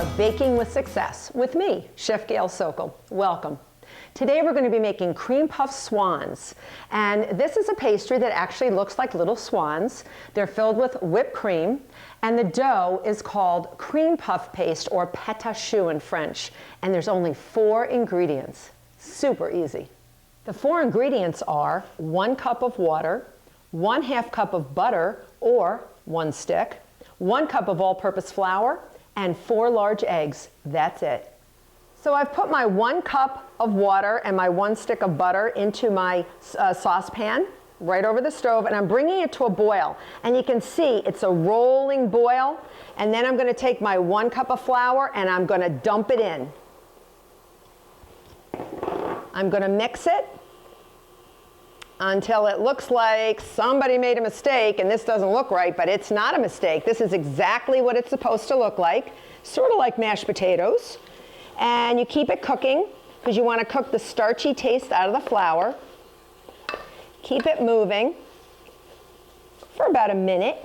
are Baking with Success with me, Chef Gail Sokol. Welcome. Today we're going to be making cream puff swans, and this is a pastry that actually looks like little swans. They're filled with whipped cream, and the dough is called cream puff paste, or pâte à choux in French, and there's only 4 ingredients. Super easy. The 4 ingredients are 1 cup of water, 1/2 cup of butter or 1 stick, 1 cup of all-purpose flour, and 4 large eggs. That's it. So I've put my 1 cup of water and my 1 stick of butter into my saucepan right over the stove, and I'm bringing it to a boil. And you can see it's a rolling boil. And then I'm going to take my 1 cup of flour and I'm going to dump it in. I'm going to mix it until it looks like somebody made a mistake, and this doesn't look right, but it's not a mistake. This is exactly what it's supposed to look like, sort of like mashed potatoes. And you keep it cooking because you want to cook the starchy taste out of the flour. Keep it moving for about a minute.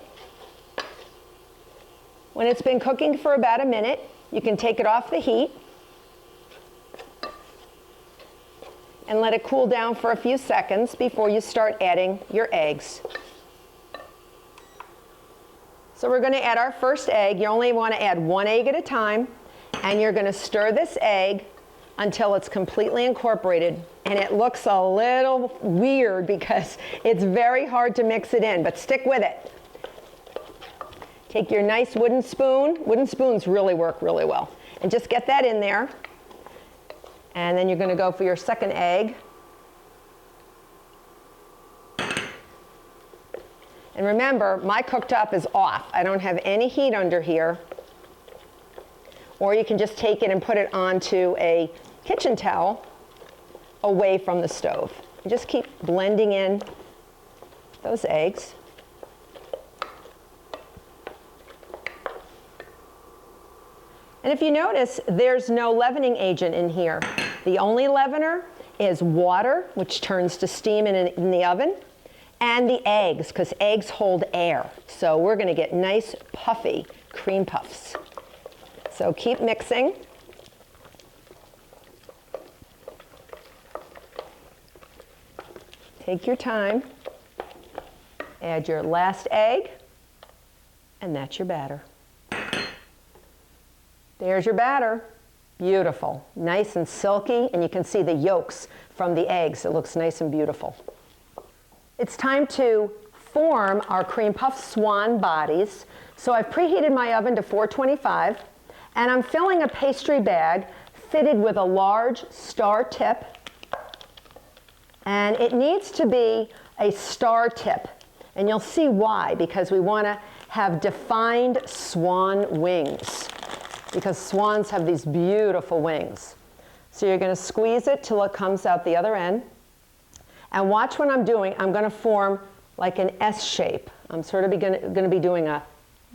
When it's been cooking for about a minute, you can take it off the heat and let it cool down for a few seconds before you start adding your eggs. So we're going to add our first egg. You only want to add 1 egg at a time. And you're going to stir this egg until it's completely incorporated. And it looks a little weird because it's very hard to mix it in, but stick with it. Take your nice wooden spoon. Wooden spoons really work really well. And just get that in there. And then you're going to go for your second egg. And remember, my cooktop is off. I don't have any heat under here. Or you can just take it and put it onto a kitchen towel away from the stove. And just keep blending in those eggs. And if you notice, there's no leavening agent in here. The only leavener is water, which turns to steam in the oven, and the eggs, because eggs hold air. So we're going to get nice, puffy cream puffs. So keep mixing. Take your time. Add your last egg, and that's your batter. There's your batter. Beautiful. Nice and silky, and you can see the yolks from the eggs. It looks nice and beautiful. It's time to form our cream puff swan bodies. So I've preheated my oven to 425. And I'm filling a pastry bag fitted with a large star tip. And it needs to be a star tip. And you'll see why, because we want to have defined swan wings, because swans have these beautiful wings. So you're going to squeeze it till it comes out the other end. And watch what I'm doing. I'm going to form like an S shape. I'm sort of going to be doing a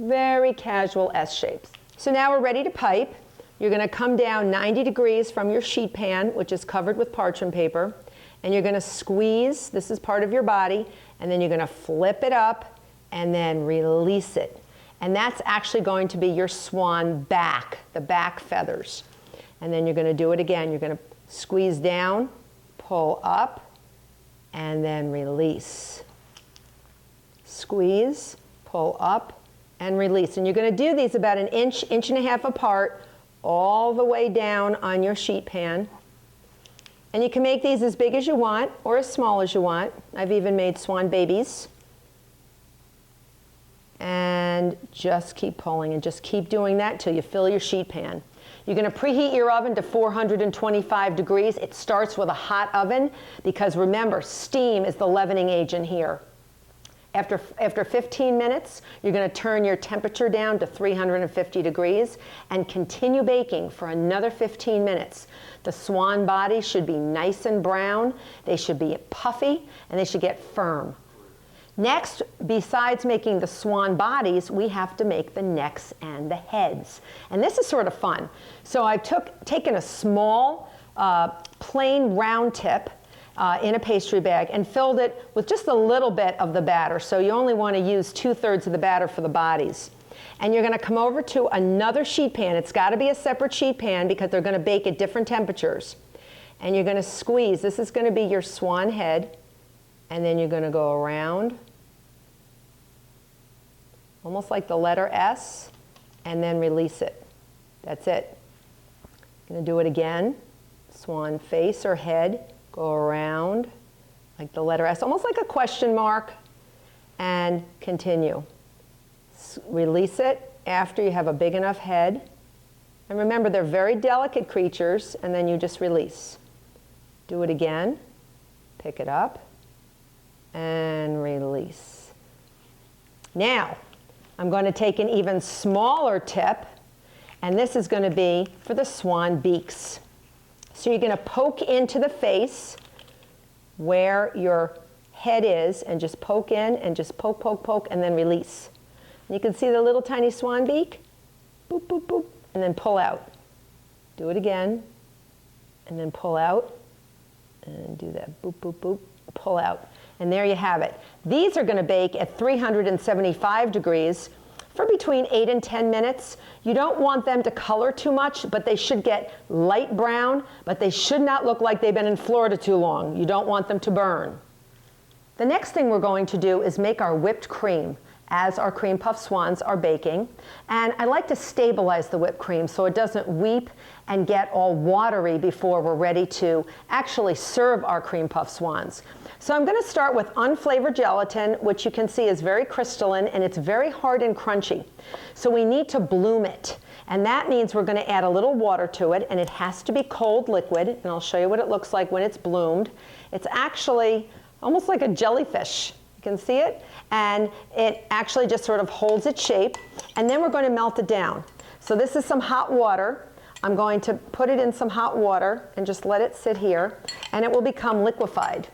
very casual S shape. So now we're ready to pipe. You're going to come down 90 degrees from your sheet pan, which is covered with parchment paper, and you're going to squeeze. This is part of your body, and then you're going to flip it up and then release it. And that's actually going to be your swan back, the back feathers. And then you're going to do it again. You're going to squeeze down, pull up, and then release. Squeeze, pull up, and release. And you're going to do these about an inch, inch and a half apart, all the way down on your sheet pan. And you can make these as big as you want or as small as you want. I've even made swan babies. And just keep pulling and just keep doing that till you fill your sheet pan. You're going to preheat your oven to 425 degrees. It starts with a hot oven because remember, steam is the leavening agent here. After 15 minutes, you're going to turn your temperature down to 350 degrees and continue baking for another 15 minutes. The swan bodies should be nice and brown, they should be puffy, and they should get firm. Next, besides making the swan bodies, we have to make the necks and the heads. And this is sort of fun. So I've taken a small, plain round tip in a pastry bag and filled it with just a little bit of the batter. So you only want to use 2/3 of the batter for the bodies. And you're going to come over to another sheet pan. It's got to be a separate sheet pan because they're going to bake at different temperatures. And you're going to squeeze. This is going to be your swan head. And then you're going to go around, almost like the letter S, and then release it. That's it. Going to do it again. Swan face or head, go around like the letter S, almost like a question mark, and continue. Release it after you have a big enough head. And remember, they're very delicate creatures, and then you just release. Do it again. Pick it up and release. Now, I'm going to take an even smaller tip, and this is going to be for the swan beaks. So you're going to poke into the face where your head is, and just poke in, and just poke, poke, poke, and then release. And you can see the little tiny swan beak. Boop, boop, boop, and then pull out. Do it again, and then pull out, and do that. Boop, boop, boop, pull out. And there you have it. These are going to bake at 375 degrees for between 8 and 10 minutes. You don't want them to color too much, but they should get light brown, but they should not look like they've been in Florida too long. You don't want them to burn. The next thing we're going to do is make our whipped cream as our cream puff swans are baking. And I like to stabilize the whipped cream so it doesn't weep and get all watery before we're ready to actually serve our cream puff swans. So I'm going to start with unflavored gelatin, which you can see is very crystalline and it's very hard and crunchy. So we need to bloom it. And that means we're going to add a little water to it, and it has to be cold liquid. And I'll show you what it looks like when it's bloomed. It's actually almost like a jellyfish. You can see it. And it actually just sort of holds its shape. And then we're going to melt it down. So this is some hot water. I'm going to put it in some hot water and just let it sit here, and it will become liquefied.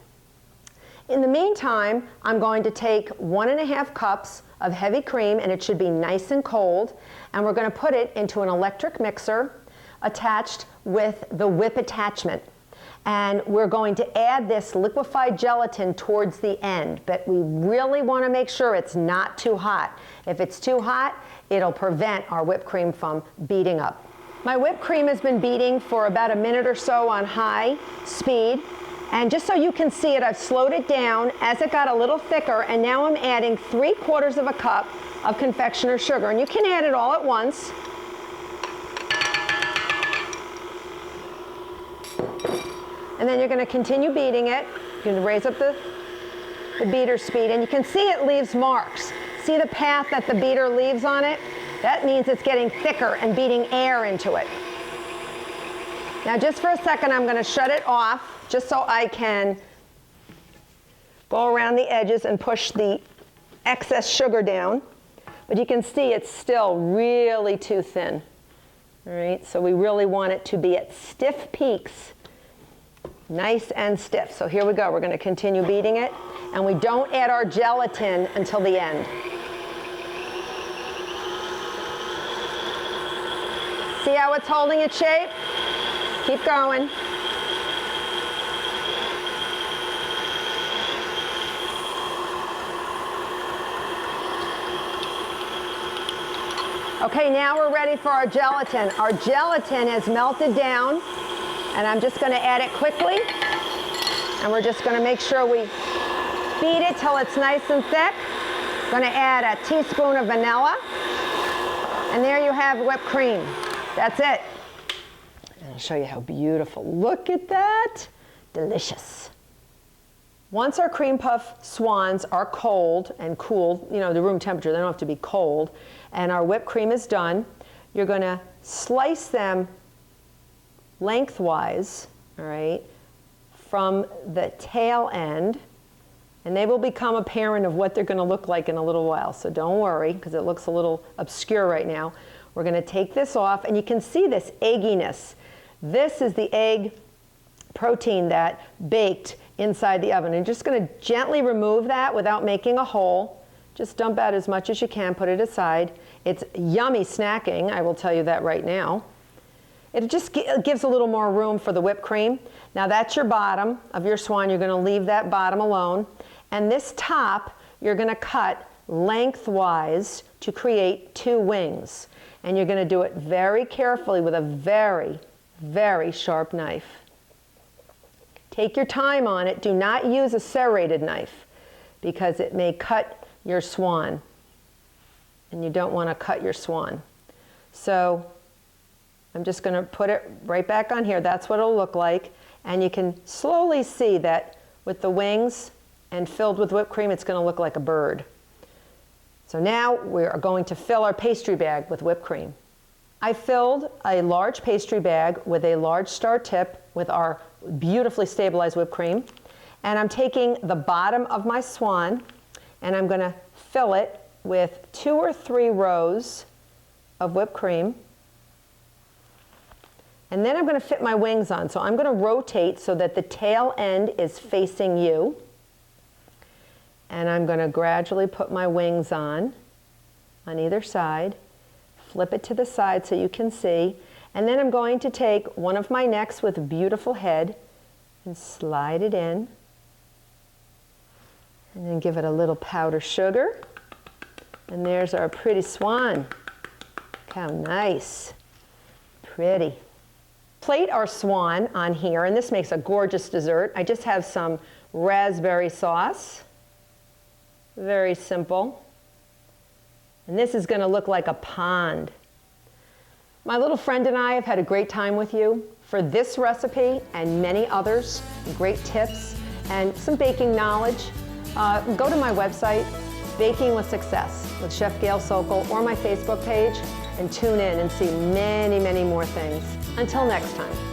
In the meantime, I'm going to take 1.5 cups of heavy cream, and it should be nice and cold, and we're going to put it into an electric mixer attached with the whip attachment. And we're going to add this liquefied gelatin towards the end, but we really want to make sure it's not too hot. If it's too hot, it'll prevent our whipped cream from beating up. My whipped cream has been beating for about a minute or so on high speed. And just so you can see it, I've slowed it down as it got a little thicker, and now I'm adding 3/4 cup of confectioner's sugar. And you can add it all at once. And then you're going to continue beating it. You're going to raise up the beater speed, and you can see it leaves marks. See the path that the beater leaves on it? That means it's getting thicker and beating air into it. Now just for a second, I'm going to shut it off just so I can go around the edges and push the excess sugar down. But you can see it's still really too thin. All right, so we really want it to be at stiff peaks, nice and stiff. So here we go. We're going to continue beating it, and we don't add our gelatin until the end. See how it's holding its shape? Keep going. Okay, now we're ready for our gelatin. Our gelatin has melted down, and I'm just going to add it quickly. And we're just going to make sure we beat it till it's nice and thick. Going to add a teaspoon of vanilla. And there you have whipped cream. That's it. And I'll show you how beautiful. Look at that. Delicious. Once our cream puff swans are cold and cooled, you know, the room temperature, they don't have to be cold, and our whipped cream is done, you're going to slice them lengthwise, all right, from the tail end, and they will become apparent of what they're going to look like in a little while. So don't worry, because it looks a little obscure right now. We're going to take this off, and you can see this egginess. This is the egg protein that baked inside the oven. And you're just going to gently remove that without making a hole. Just dump out as much as you can, put it aside. It's yummy snacking, I will tell you that right now. It just gives a little more room for the whipped cream. Now that's your bottom of your swan. You're going to leave that bottom alone. And this top, you're going to cut lengthwise to create 2 wings. And you're going to do it very carefully with a very, very sharp knife. Take your time on it. Do not use a serrated knife because it may cut your swan. And you don't want to cut your swan. So I'm just going to put it right back on here. That's what it'll look like. And you can slowly see that with the wings and filled with whipped cream, it's going to look like a bird. So now we are going to fill our pastry bag with whipped cream. I filled a large pastry bag with a large star tip with our beautifully stabilized whipped cream. And I'm taking the bottom of my swan and I'm going to fill it with 2 or 3 rows of whipped cream. And then I'm going to fit my wings on. So I'm going to rotate so that the tail end is facing you. And I'm going to gradually put my wings on either side. Flip it to the side so you can see. And then I'm going to take one of my necks with a beautiful head and slide it in. And then give it a little powdered sugar. And there's our pretty swan. Look how nice. Pretty. Plate our swan on here, and this makes a gorgeous dessert. I just have some raspberry sauce. Very simple. And this is going to look like a pond. My little friend and I have had a great time with you. For this recipe and many others, great tips and some baking knowledge, go to my website, Baking with Success with Chef Gail Sokol, or my Facebook page, and tune in and see many, many more things. Until next time.